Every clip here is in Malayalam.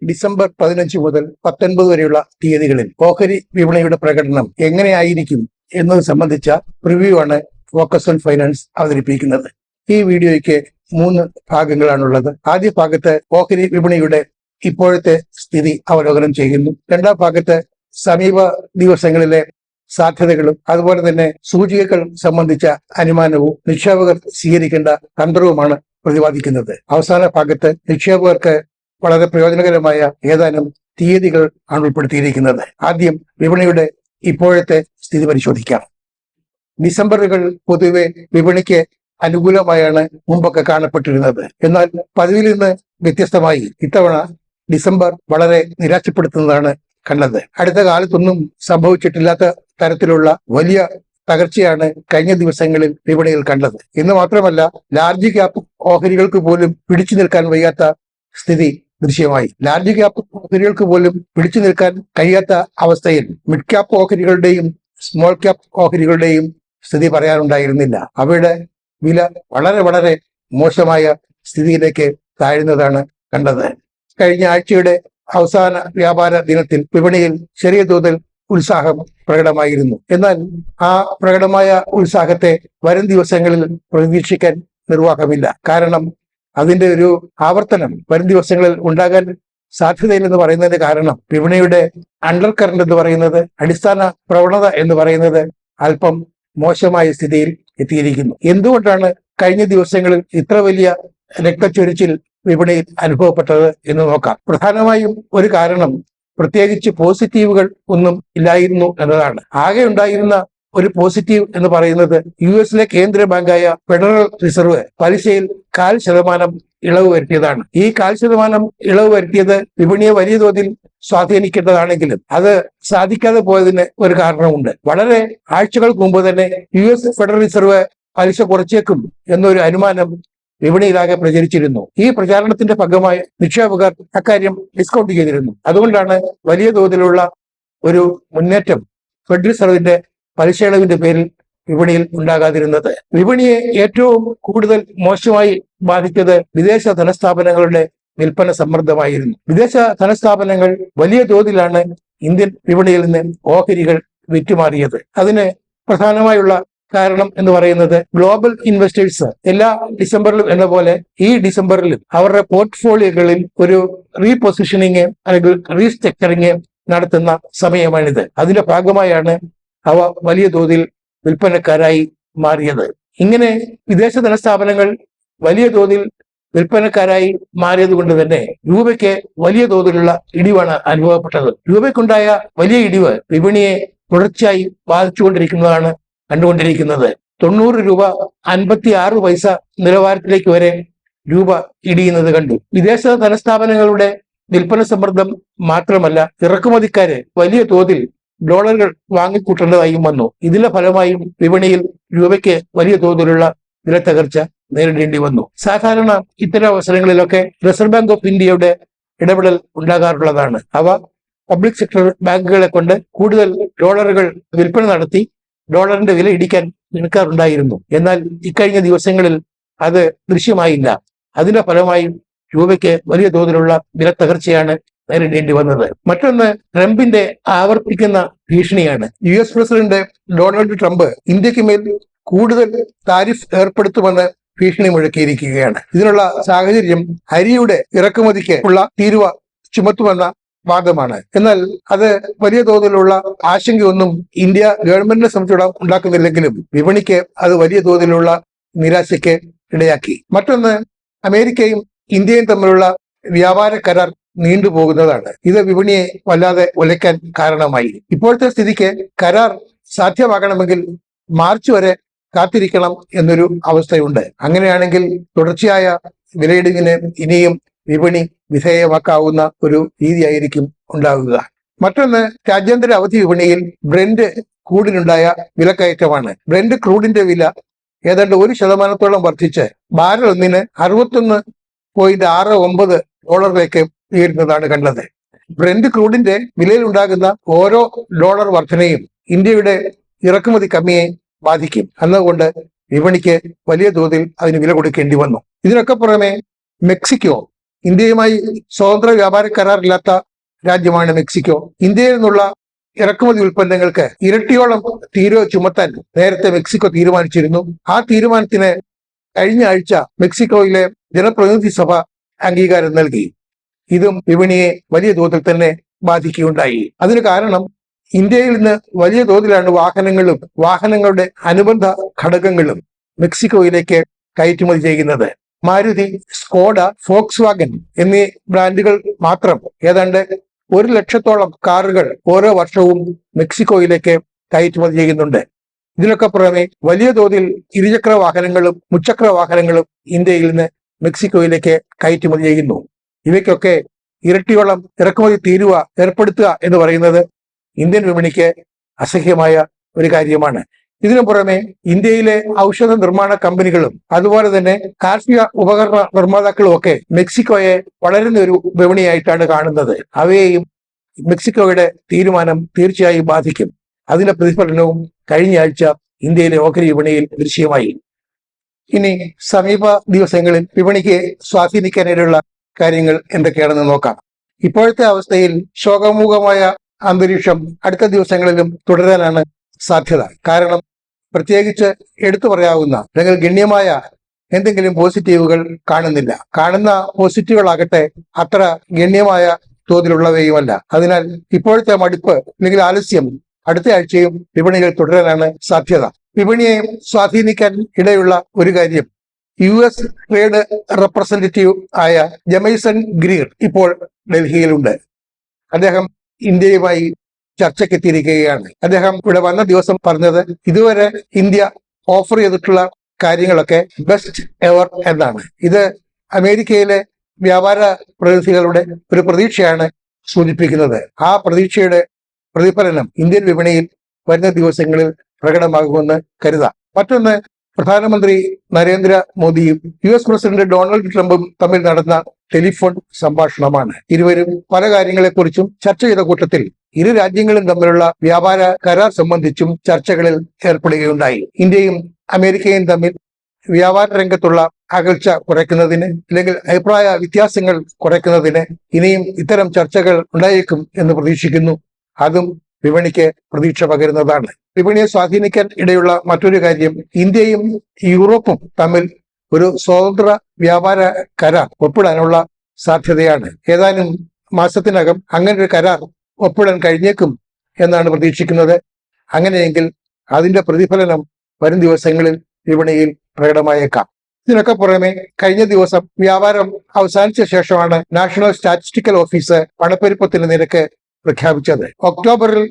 ഡിസംബർ 15 മുതൽ 19 വരെയുള്ള തീയതികളിൽ ഓഹരി വിപണിയുടെ പ്രകടനം എങ്ങനെയായിരിക്കും എന്നത് സംബന്ധിച്ച പ്രിവ്യൂ ആണ് ഫോക്കസ് ഓൺ ഫൈനാൻസ് അവതരിപ്പിക്കുന്നത്. ഈ വീഡിയോയ്ക്ക് 3 ഭാഗങ്ങളാണുള്ളത്. ആദ്യ ഭാഗത്ത് ഓഹരി വിപണിയുടെ ഇപ്പോഴത്തെ സ്ഥിതി അവലോകനം ചെയ്യുന്നു. രണ്ടാം ഭാഗത്ത് സമീപ ദിവസങ്ങളിലെ സാധ്യതകളും അതുപോലെ തന്നെ സൂചികകൾ സംബന്ധിച്ച അനുമാനവും നിക്ഷേപകർ സ്വീകരിക്കേണ്ട തന്ത്രവുമാണ് പ്രതിപാദിക്കുന്നത്. അവസാന ഭാഗത്ത് നിക്ഷേപകർക്ക് വളരെ പ്രയോജനകരമായ ഏതാനും തീയതികൾ ആണ് ഉൾപ്പെടുത്തിയിരിക്കുന്നത്. ആദ്യം വിപണിയുടെ ഇപ്പോഴത്തെ സ്ഥിതി പരിശോധിക്കാം. ഡിസംബറുകൾ പൊതുവെ വിപണിക്ക് അനുകൂലമായാണ് മുമ്പൊക്കെ കാണപ്പെട്ടിരുന്നത്. എന്നാൽ പതിവിൽ നിന്ന് വ്യത്യസ്തമായി ഇത്തവണ ഡിസംബർ വളരെ നിരാശപ്പെടുത്തുന്നതാണ് കണ്ടത്. അടുത്ത കാലത്തൊന്നും സംഭവിച്ചിട്ടില്ലാത്ത തരത്തിലുള്ള വലിയ തകർച്ചയാണ് കഴിഞ്ഞ ദിവസങ്ങളിൽ വിപണിയിൽ കണ്ടത്. എന്ന് മാത്രമല്ല, ലാർജ് ക്യാപ് ഓഹരികൾക്ക് പോലും പിടിച്ചു നിൽക്കാൻ വയ്യാത്ത സ്ഥിതി ദൃശ്യമായി. ലാർജ് ക്യാപ് ഓഹരികൾക്ക് പോലും പിടിച്ചു നിൽക്കാൻ കഴിയാത്ത അവസ്ഥയിൽ മിഡ് ക്യാപ് ഓഹരികളുടെയും സ്മോൾ ക്യാപ് ഓഹരികളുടെയും സ്ഥിതി പറയാനുണ്ടായിരുന്നില്ല. അവയുടെ വില വളരെ വളരെ മോശമായ സ്ഥിതിയിലേക്ക് താഴ്ന്നതാണ് കണ്ടത്. കഴിഞ്ഞ ആഴ്ചയുടെ അവസാന വ്യാപാര ദിനത്തിൽ വിപണിയിൽ ചെറിയ തോതിൽ ഉത്സാഹം പ്രകടമായിരുന്നു. എന്നാൽ ആ പ്രകടമായ ഉത്സാഹത്തെ വരും ദിവസങ്ങളിൽ പ്രതീക്ഷിക്കാൻ നിർവാഹമില്ല. കാരണം അതിന്റെ ഒരു ആവർത്തനം വരും ദിവസങ്ങളിൽ ഉണ്ടാകാൻ സാധ്യതയില്ലെന്ന് പറയുന്നതിന്റെ കാരണം വിപണിയുടെ അണ്ടർ കറന്റ് എന്ന് പറയുന്നത്, അടിസ്ഥാന പ്രവണത എന്ന് പറയുന്നത് അല്പം മോശമായ സ്ഥിതിയിൽ എത്തിയിരിക്കുന്നു. എന്തുകൊണ്ടാണ് കഴിഞ്ഞ ദിവസങ്ങളിൽ ഇത്ര വലിയ രക്തച്ചൊരിച്ചിൽ വിപണിയിൽ അനുഭവപ്പെട്ടത് എന്ന് നോക്കാം. പ്രധാനമായും ഒരു കാരണം പ്രത്യേകിച്ച് പോസിറ്റീവുകൾ ഒന്നും ഇല്ലായിരുന്നു എന്നതാണ്. ആകെ ഉണ്ടായിരുന്ന ഒരു പോസിറ്റീവ് എന്ന് പറയുന്നത് യുഎസിലെ കേന്ദ്ര ബാങ്കായ ഫെഡറൽ റിസർവ് പലിശയിൽ 0.5% ഇളവ് വരുത്തിയതാണ്. ഈ 0.5% ഇളവ് വരുത്തിയത് വിപണിയെ വലിയ തോതിൽ സ്വാധീനിക്കേണ്ടതാണെങ്കിലും അത് സാധിക്കാതെ പോയതിന് ഒരു കാരണമുണ്ട്. വളരെ ആഴ്ചകൾക്ക് മുമ്പ് തന്നെ യുഎസ് ഫെഡറൽ റിസർവ് പലിശ കുറച്ചേക്കും എന്നൊരു അനുമാനം വിപണിയിലാകെ പ്രചരിച്ചിരുന്നു. ഈ പ്രചാരണത്തിന്റെ ഭാഗമായി നിക്ഷേപകർ അക്കാര്യം ഡിസ്കൗണ്ട് ചെയ്തിരുന്നു. അതുകൊണ്ടാണ് വലിയ തോതിലുള്ള ഒരു മുന്നേറ്റം ഫെഡറൽ റിസർവിന്റെ പലിശ ഇളവിന്റെ പേരിൽ വിപണിയിൽ ഉണ്ടാകാതിരുന്നത്. വിപണിയെ ഏറ്റവും കൂടുതൽ മോശമായി ബാധിച്ചത് വിദേശ ധനസ്ഥാപനങ്ങളുടെ വിൽപ്പന സമ്മർദ്ദമായിരുന്നു. വിദേശ ധനസ്ഥാപനങ്ങൾ വലിയ തോതിലാണ് ഇന്ത്യൻ വിപണിയിൽ നിന്ന് ഓഹരികൾ വിറ്റുമാറിയത്. അതിന് പ്രധാനമായുള്ള കാരണം എന്ന് പറയുന്നത് ഗ്ലോബൽ ഇൻവെസ്റ്റേഴ്സ് എല്ലാ ഡിസംബറിലും എന്ന പോലെ ഈ ഡിസംബറിലും അവരുടെ പോർട്ട്ഫോളിയോകളിൽ ഒരു റീപൊസിഷനിങ് അല്ലെങ്കിൽ റീസ്ട്രക്ചറിങ് നടത്തുന്ന സമയമാണിത്. അതിന്റെ ഭാഗമായാണ് അവ വലിയ തോതിൽ വിൽപ്പനക്കാരായി മാറിയത്. ഇങ്ങനെ വിദേശ ധനസ്ഥാപനങ്ങൾ വലിയ തോതിൽ വിൽപ്പനക്കാരായി മാറിയത് കൊണ്ട് തന്നെ രൂപയ്ക്ക് വലിയ തോതിലുള്ള ഇടിവാണ് അനുഭവപ്പെട്ടത്. രൂപയ്ക്കുണ്ടായ വലിയ ഇടിവ് വിപണിയെ തുടർച്ചയായി ബാധിച്ചുകൊണ്ടിരിക്കുന്നതാണ് കണ്ടുകൊണ്ടിരിക്കുന്നത്. 90 രൂപ 56 പൈസ നിലവാരത്തിലേക്ക് വരെ രൂപ ഇടിയുന്നത് കണ്ടു. വിദേശ ധനസ്ഥാപനങ്ങളുടെ വിൽപ്പന സമ്മർദ്ദം മാത്രമല്ല, ഇറക്കുമതിക്കാര് വലിയ തോതിൽ ഡോളറുകൾ വാങ്ങിക്കൂട്ടേണ്ടതായും വന്നു. ഇതിന്റെ ഫലമായും വിപണിയിൽ രൂപയ്ക്ക് വലിയ തോതിലുള്ള വില തകർച്ച നേരിടേണ്ടി വന്നു. സാധാരണ ഇത്തരം അവസരങ്ങളിലൊക്കെ റിസർവ് ബാങ്ക് ഓഫ് ഇന്ത്യയുടെ ഇടപെടൽ ഉണ്ടാകാറുള്ളതാണ്. അവ പബ്ലിക് സെക്ടർ ബാങ്കുകളെ കൊണ്ട് കൂടുതൽ ഡോളറുകൾ വിൽപ്പന നടത്തി ഡോളറിന്റെ വില ഇടിക്കാൻ നിൽക്കാറുണ്ടായിരുന്നു. എന്നാൽ ഇക്കഴിഞ്ഞ ദിവസങ്ങളിൽ അത് ദൃശ്യമായില്ല. അതിന്റെ ഫലമായി രൂപയ്ക്ക് വലിയ തോതിലുള്ള വില തകർച്ചയാണ് നേരിടേണ്ടി വന്നത്. മറ്റൊന്ന് ട്രംപിന്റെ ആവർത്തിക്കുന്ന ഭീഷണിയാണ്. US പ്രസിഡന്റ് ഡൊണാൾഡ് ട്രംപ് ഇന്ത്യക്ക് മേൽ കൂടുതൽ താരിഫ് ഏർപ്പെടുത്തുമെന്ന് ഭീഷണി മുഴക്കിയിരിക്കുകയാണ്. ഇതിനുള്ള സാഹചര്യം അരിയുടെ ഇറക്കുമതിക്ക് ഉള്ള തീരുവ ചുമത്തുമെന്ന വാദമാണ്. എന്നാൽ അത് വലിയ തോതിലുള്ള ആശങ്കയൊന്നും ഇന്ത്യ ഗവൺമെന്റിനെ സംബന്ധിച്ചിടത്തോളം ഉണ്ടാക്കുന്നില്ലെങ്കിലും വിപണിക്ക് അത് വലിയ തോതിലുള്ള നിരാശയ്ക്ക് ഇടയാക്കി. മറ്റൊന്ന്, അമേരിക്കയും ഇന്ത്യയും തമ്മിലുള്ള വ്യാപാര കരാർ നീണ്ടുപോകുന്നതാണ്. ഇത് വിപണിയെ വല്ലാതെ ഉലയ്ക്കാൻ കാരണമായി. ഇപ്പോഴത്തെ സ്ഥിതിക്ക് കരാർ സാധ്യമാകണമെങ്കിൽ മാർച്ച് വരെ കാത്തിരിക്കണം എന്നൊരു അവസ്ഥയുണ്ട്. അങ്ങനെയാണെങ്കിൽ തുടർച്ചയായ വിലയിടിവിന് ഇനിയും വിപണി വിധേയമാക്കാവുന്ന ഒരു രീതിയായിരിക്കും ഉണ്ടാവുക. മറ്റൊന്ന്, രാജ്യാന്തര അവധി വിപണിയിൽ ബ്രെന്റ് ക്രൂഡിനുണ്ടായ വിലക്കയറ്റമാണ്. ബ്രെന്റ് ക്രൂഡിന്റെ വില ഏതാണ്ട് 1% വർദ്ധിച്ച് ബാരൽ ഒന്നിന് $61.69 ഉയരുന്നതാണ് കണ്ടത്. ബ്രെന്റ് ക്രൂഡിന്റെ വിലയിൽ ഉണ്ടാകുന്ന ഓരോ ഡോളർ വർധനയും ഇന്ത്യയുടെ ഇറക്കുമതി കമ്മിയെ ബാധിക്കും. അതുകൊണ്ട് വിപണിക്ക് വലിയ തോതിൽ അതിന് വില കൊടുക്കേണ്ടി വന്നു. ഇതിനൊക്കെ പുറമെ മെക്സിക്കോ ഇന്ത്യയുമായി സ്വതന്ത്ര വ്യാപാര കരാറില്ലാത്ത രാജ്യമാണ് മെക്സിക്കോ. ഇന്ത്യയിൽ നിന്നുള്ള ഇറക്കുമതി ഉൽപ്പന്നങ്ങൾക്ക് ഇരട്ടിയോളം തീരുവ ചുമത്താൻ നേരത്തെ മെക്സിക്കോ തീരുമാനിച്ചിരുന്നു. ആ തീരുമാനത്തിന് കഴിഞ്ഞ ആഴ്ച മെക്സിക്കോയിലെ ജനപ്രതിനിധി സഭ അംഗീകാരം നൽകി. ഇതും വിപണിയെ വലിയ തോതിൽ തന്നെ ബാധിക്കുകയുണ്ടായി. അതിന് കാരണം ഇന്ത്യയിൽ നിന്ന് വലിയ തോതിലാണ് വാഹനങ്ങളുടെ അനുബന്ധ ഘടകങ്ങളും മെക്സിക്കോയിലേക്ക് കയറ്റുമതി ചെയ്യുന്നത്. മാരുതി, സ്കോഡ, ഫോക്സ് വാഗൻ എന്നീ ബ്രാൻഡുകൾ മാത്രം ഏതാണ്ട് 1,00,000-ഓളം കാറുകൾ ഓരോ വർഷവും മെക്സിക്കോയിലേക്ക് കയറ്റുമതി ചെയ്യുന്നുണ്ട്. ഇതിനൊക്കെ പുറമെ വലിയ തോതിൽ ഇരുചക്ര വാഹനങ്ങളും മുച്ചക്ര വാഹനങ്ങളും ഇന്ത്യയിൽ നിന്ന് മെക്സിക്കോയിലേക്ക് കയറ്റുമതി ചെയ്യുന്നു. ഇവയ്ക്കൊക്കെ ഇരട്ടിയോളം ഇറക്കുമതി തീരുവ ഏർപ്പെടുത്തുക എന്ന് പറയുന്നത് ഇന്ത്യൻ വിപണിക്ക് അസഹ്യമായ ഒരു കാര്യമാണ്. ഇതിനു പുറമെ ഇന്ത്യയിലെ ഔഷധ നിർമ്മാണ കമ്പനികളും അതുപോലെ തന്നെ കാർഷിക ഉപകരണ നിർമ്മാതാക്കളും ഒക്കെ മെക്സിക്കോയെ വളരുന്ന ഒരു വിപണിയായിട്ടാണ് കാണുന്നത്. അവയെയും മെക്സിക്കോയുടെ തീരുമാനം തീർച്ചയായും ബാധിക്കും. അതിന്റെ പ്രതിഫലനവും കഴിഞ്ഞ ആഴ്ച ഇന്ത്യയിലെ ഓഹരി വിപണിയിൽ ദൃശ്യമായി. ഇനി സമീപ ദിവസങ്ങളിൽ വിപണിക്ക് സ്വാധീനിക്കാനായിട്ടുള്ള കാര്യങ്ങൾ എന്തൊക്കെയാണെന്ന് നോക്കാം. ഇപ്പോഴത്തെ അവസ്ഥയിൽ ശോകമുഖമായ അന്തരീക്ഷം അടുത്ത ദിവസങ്ങളിലും തുടരാനാണ് സാധ്യത. കാരണം പ്രത്യേകിച്ച് എടുത്തു പറയാവുന്ന അല്ലെങ്കിൽ ഗണ്യമായ എന്തെങ്കിലും പോസിറ്റീവുകൾ കാണുന്നില്ല. കാണുന്ന പോസിറ്റീവുകളാകട്ടെ അത്ര ഗണ്യമായ തോതിലുള്ളവയുമല്ല. അതിനാൽ ഇപ്പോഴത്തെ മടുപ്പ് അല്ലെങ്കിൽ ആലസ്യം അടുത്ത ആഴ്ചയും വിപണികൾ തുടരാനാണ് സാധ്യത. വിപണിയെ സ്വാധീനിക്കാൻ ഇടയുള്ള ഒരു കാര്യം, US ട്രേഡ് റെപ്രസെന്റേറ്റീവ് ആയ ജമൈസൺ ഗ്രീർ ഇപ്പോൾ ഡൽഹിയിലുണ്ട്. അദ്ദേഹം ഇന്ത്യയുമായി ചർച്ചയ്ക്കെത്തിയിരിക്കുകയാണ്. അദ്ദേഹം ഇവിടെ വന്ന ദിവസം പറഞ്ഞത് ഇതുവരെ ഇന്ത്യ ഓഫർ ചെയ്തിട്ടുള്ള കാര്യങ്ങളൊക്കെ ബെസ്റ്റ് എവർ എന്നാണ്. ഇത് അമേരിക്കയിലെ വ്യാപാര പ്രതിനിധികളുടെ ഒരു പ്രതീക്ഷയാണ് സൂചിപ്പിക്കുന്നത്. ആ പ്രതീക്ഷയുടെ പ്രതിഫലനം ഇന്ത്യൻ വിപണിയിൽ വരുന്ന ദിവസങ്ങളിൽ പ്രകടമാകുമെന്ന് കരുതാം. മറ്റൊന്ന്, പ്രധാനമന്ത്രി നരേന്ദ്രമോദിയും US പ്രസിഡന്റ് ഡൊണാൾഡ് ട്രംപും തമ്മിൽ നടന്ന ടെലിഫോൺ സംഭാഷണമാണ്. ഇരുവരും പല കാര്യങ്ങളെക്കുറിച്ചും ചർച്ച ചെയ്ത കൂട്ടത്തിൽ ഇരു രാജ്യങ്ങളും തമ്മിലുള്ള വ്യാപാര കരാർ സംബന്ധിച്ചും ചർച്ചകളിൽ ഏർപ്പെടുകയുണ്ടായി. ഇന്ത്യയും അമേരിക്കയും തമ്മിൽ വ്യാപാര രംഗത്തുള്ള അകൽച്ച കുറയ്ക്കുന്നതിന് അല്ലെങ്കിൽ അഭിപ്രായ വ്യത്യാസങ്ങൾ കുറയ്ക്കുന്നതിന് ഇനിയും ഇത്തരം ചർച്ചകൾ ഉണ്ടായേക്കും എന്ന് പ്രതീക്ഷിക്കുന്നു. അതും വിപണിക്ക് പ്രതീക്ഷ പകരുന്നതാണ്. വിപണിയെ സ്വാധീനിക്കാൻ ഇടയുള്ള മറ്റൊരു കാര്യം, ഇന്ത്യയും യൂറോപ്പും തമ്മിൽ ഒരു സ്വതന്ത്ര വ്യാപാര കരാർ ഒപ്പിടാനുള്ള സാധ്യതയാണ്. ഏതാനും മാസത്തിനകം അങ്ങനെ ഒരു കരാർ ഒപ്പിടാൻ കഴിഞ്ഞേക്കും എന്നാണ് പ്രതീക്ഷിക്കുന്നത്. അങ്ങനെയെങ്കിൽ അതിന്റെ പ്രതിഫലനം വരും ദിവസങ്ങളിൽ വിപണിയിൽ പ്രകടമായേക്കാം. ഇതിനൊക്കെ പുറമെ കഴിഞ്ഞ ദിവസം വ്യാപാരം അവസാനിച്ച ശേഷമാണ് നാഷണൽ സ്റ്റാറ്റിസ്റ്റിക്കൽ ഓഫീസ് പണപ്പെരുപ്പത്തിന്റെ നിരക്ക് പ്രഖ്യാപിച്ചത്. ഒക്ടോബറിൽ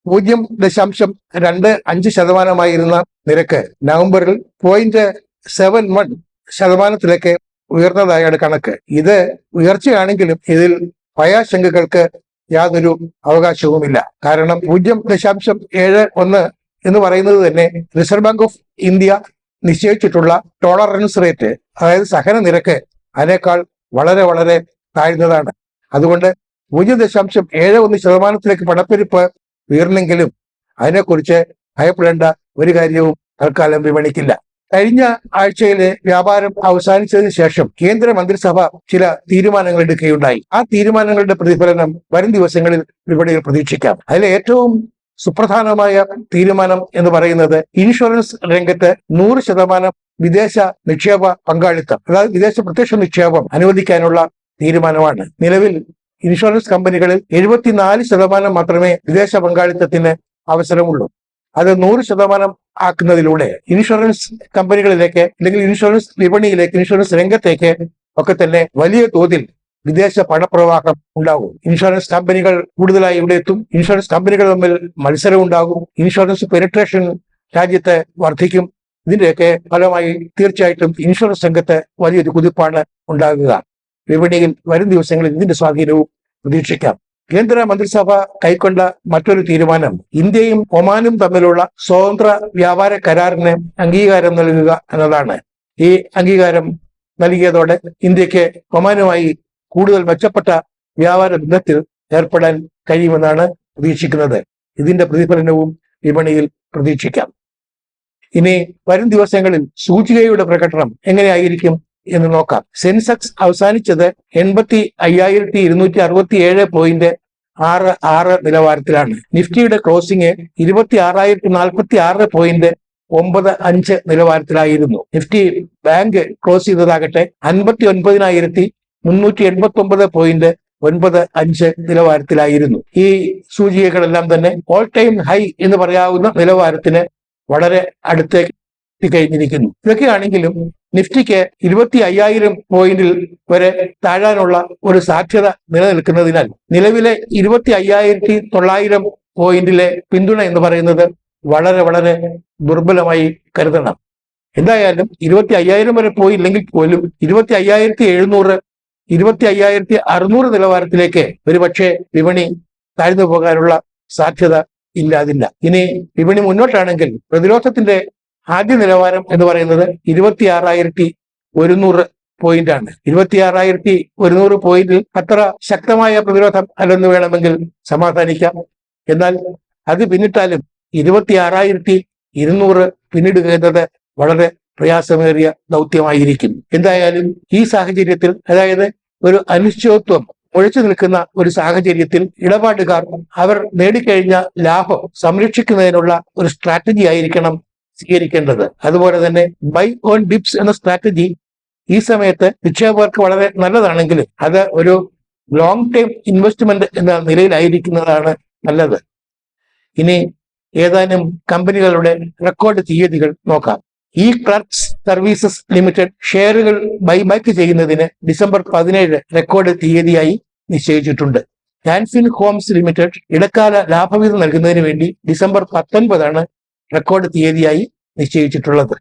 0.25% നിരക്ക് നവംബറിൽ 0.71% ഉയർന്നതായാണ് കണക്ക്. ഇത് ഉയർച്ചയാണെങ്കിലും ഇതിൽ ഭയാശങ്കകൾക്ക് യാതൊരു അവകാശവുമില്ല. കാരണം 0.71 എന്ന് പറയുന്നത് തന്നെ റിസർവ് ബാങ്ക് ഓഫ് ഇന്ത്യ നിശ്ചയിച്ചിട്ടുള്ള ടോളറൻസ് റേറ്റ്, അതായത് സഹന നിരക്ക്, അതിനേക്കാൾ വളരെ വളരെ താഴ്ന്നതാണ്. അതുകൊണ്ട് 0.71% പണപ്പെരുപ്പ് ഉയർന്നെങ്കിലും അതിനെക്കുറിച്ച് ഭയപ്പെടേണ്ട ഒരു കാര്യവും തൽക്കാലം വിപണിക്കില്ല. കഴിഞ്ഞ ആഴ്ചയിലെ വ്യാപാരം അവസാനിച്ചതിന് ശേഷം കേന്ദ്ര മന്ത്രിസഭ ചില തീരുമാനങ്ങൾ എടുക്കുകയുണ്ടായി. ആ തീരുമാനങ്ങളുടെ പ്രതിഫലനം വരും ദിവസങ്ങളിൽ വിപണിയിൽ പ്രതീക്ഷിക്കാം. അതിലെ ഏറ്റവും സുപ്രധാനമായ തീരുമാനം എന്ന് പറയുന്നത് ഇൻഷുറൻസ് രംഗത്ത് 100% വിദേശ നിക്ഷേപ പങ്കാളിത്തം, അതായത് വിദേശ പ്രത്യക്ഷ നിക്ഷേപം അനുവദിക്കാനുള്ള തീരുമാനമാണ്. നിലവിൽ ഇൻഷുറൻസ് കമ്പനികളിൽ 74% മാത്രമേ വിദേശ പങ്കാളിത്തത്തിന് അവസരമുള്ളൂ. അത് 100% ആക്കുന്നതിലൂടെ ഇൻഷുറൻസ് കമ്പനികളിലേക്ക് അല്ലെങ്കിൽ ഇൻഷുറൻസ് വിപണിയിലേക്ക്, ഇൻഷുറൻസ് രംഗത്തേക്ക് ഒക്കെ തന്നെ വലിയ തോതിൽ വിദേശ പണപ്രവാഹം ഉണ്ടാകും. ഇൻഷുറൻസ് കമ്പനികൾ കൂടുതലായി ഇവിടെ എത്തും. ഇൻഷുറൻസ് കമ്പനികൾ തമ്മിൽ മത്സരം ഉണ്ടാകും. ഇൻഷുറൻസ് പെനിട്രേഷൻ രാജ്യത്ത് വർദ്ധിക്കും. ഇതിന്റെയൊക്കെ ഫലമായി തീർച്ചയായിട്ടും ഇൻഷുറൻസ് രംഗത്ത് വലിയൊരു കുതിപ്പാണ് ഉണ്ടാകുക. വിപണിയിൽ വരും ദിവസങ്ങളിൽ ഇതിന്റെ സ്വാധീനവും പ്രതീക്ഷിക്കാം. കേന്ദ്ര മന്ത്രിസഭ കൈക്കൊണ്ട മറ്റൊരു തീരുമാനം ഇന്ത്യയും ഒമാനും തമ്മിലുള്ള സ്വതന്ത്ര വ്യാപാര കരാറിന് അംഗീകാരം നൽകുക എന്നതാണ്. ഈ അംഗീകാരം നൽകിയതോടെ ഇന്ത്യക്ക് ഒമാനുമായി കൂടുതൽ മെച്ചപ്പെട്ട വ്യാപാര ബന്ധത്തിൽ ഏർപ്പെടാൻ കഴിയുമെന്നാണ് പ്രതീക്ഷിക്കുന്നത്. ഇതിന്റെ പ്രതിഫലനവും വിപണിയിൽ പ്രതീക്ഷിക്കാം. ഇനി വരും ദിവസങ്ങളിൽ സൂചികയുടെ പ്രകടനം എങ്ങനെയായിരിക്കും എന്ന് നോക്കാം. സെൻസെക്സ് അവസാനിച്ചത് 85,267.66 നിലവാരത്തിലാണ്. നിഫ്റ്റിയുടെ ക്ലോസിംഗ് 26,046.95 നിലവാരത്തിലായിരുന്നു. നിഫ്റ്റി ബാങ്ക് ക്ലോസ് ചെയ്തതാകട്ടെ 59,389.95 നിലവാരത്തിലായിരുന്നു. ഈ സൂചികകളെല്ലാം തന്നെ ഓൾ ടൈം ഹൈ എന്ന് പറയാവുന്ന നിലവാരത്തിന് വളരെ അടുത്തേക്ക് കഴിഞ്ഞിരിക്കുന്നു. ഇതൊക്കെയാണെങ്കിലും നിഫ്റ്റിക്ക് 25,000 പോയിന്റിൽ വരെ താഴാനുള്ള ഒരു സാധ്യത നിലനിൽക്കുന്നതിനാൽ നിലവിലെ 25,900 പോയിന്റിലെ പിന്തുണ എന്ന് പറയുന്നത് വളരെ വളരെ ദുർബലമായി കരുതണം. എന്തായാലും 25,000 വരെ പോയില്ലെങ്കിൽ പോലും 25,700, 25,600 നിലവാരത്തിലേക്ക് ഒരുപക്ഷെ വിപണി താഴ്ന്നു പോകാനുള്ള സാധ്യത ഇല്ലാതില്ല. ഇനി വിപണി മുന്നോട്ടാണെങ്കിൽ പ്രതിരോധത്തിന്റെ ആദ്യ നിലവാരം എന്ന് പറയുന്നത് 26,100 പോയിന്റ് ആണ്. 26,100 പോയിന്റിൽ അത്ര ശക്തമായ പ്രതിരോധം അല്ലെന്ന് വേണമെങ്കിൽ സമാധാനിക്കാം. എന്നാൽ അത് പിന്നിട്ടാലും 26,200 പിന്നിടുക എന്നത് വളരെ പ്രയാസമേറിയ ദൗത്യമായിരിക്കും. എന്തായാലും ഈ സാഹചര്യത്തിൽ, അതായത് ഒരു അനിശ്ചിതത്വം ഒഴിച്ചു നിൽക്കുന്ന ഒരു സാഹചര്യത്തിൽ ഇടപാടുകാർ അവർ നേടിക്കഴിഞ്ഞ ലാഭം സംരക്ഷിക്കുന്നതിനുള്ള ഒരു സ്ട്രാറ്റജി ആയിരിക്കണം സ്വീകരിക്കേണ്ടത്. അതുപോലെ തന്നെ ബൈ ഓൺ ഡിപ്സ് എന്ന സ്ട്രാറ്റജി ഈ സമയത്ത് നിക്ഷേപകർക്ക് വളരെ നല്ലതാണെങ്കിലും അത് ഒരു ലോങ് ടൈം ഇൻവെസ്റ്റ്മെന്റ് എന്ന നിലയിലായിരിക്കുന്നതാണ് നല്ലത്. ഇനി ഏതാനും കമ്പനികളുടെ റെക്കോർഡ് തീയതികൾ നോക്കാം. ഈ ക്ലർക്സ് സർവീസസ് ലിമിറ്റഡ് ഷെയറുകൾ ബൈബാക്ക് ചെയ്യുന്നതിന് ഡിസംബർ 17 റെക്കോർഡ് തീയതിയായി നിശ്ചയിച്ചിട്ടുണ്ട്. ഹാൻഫിൻ ഹോംസ് ലിമിറ്റഡ് ഇടക്കാല ലാഭവിഹിതം നൽകുന്നതിന് വേണ്ടി ഡിസംബർ 19 റെക്കോർഡ് തീയതിയായി നിശ്ചയിച്ചിട്ടുള്ളത്.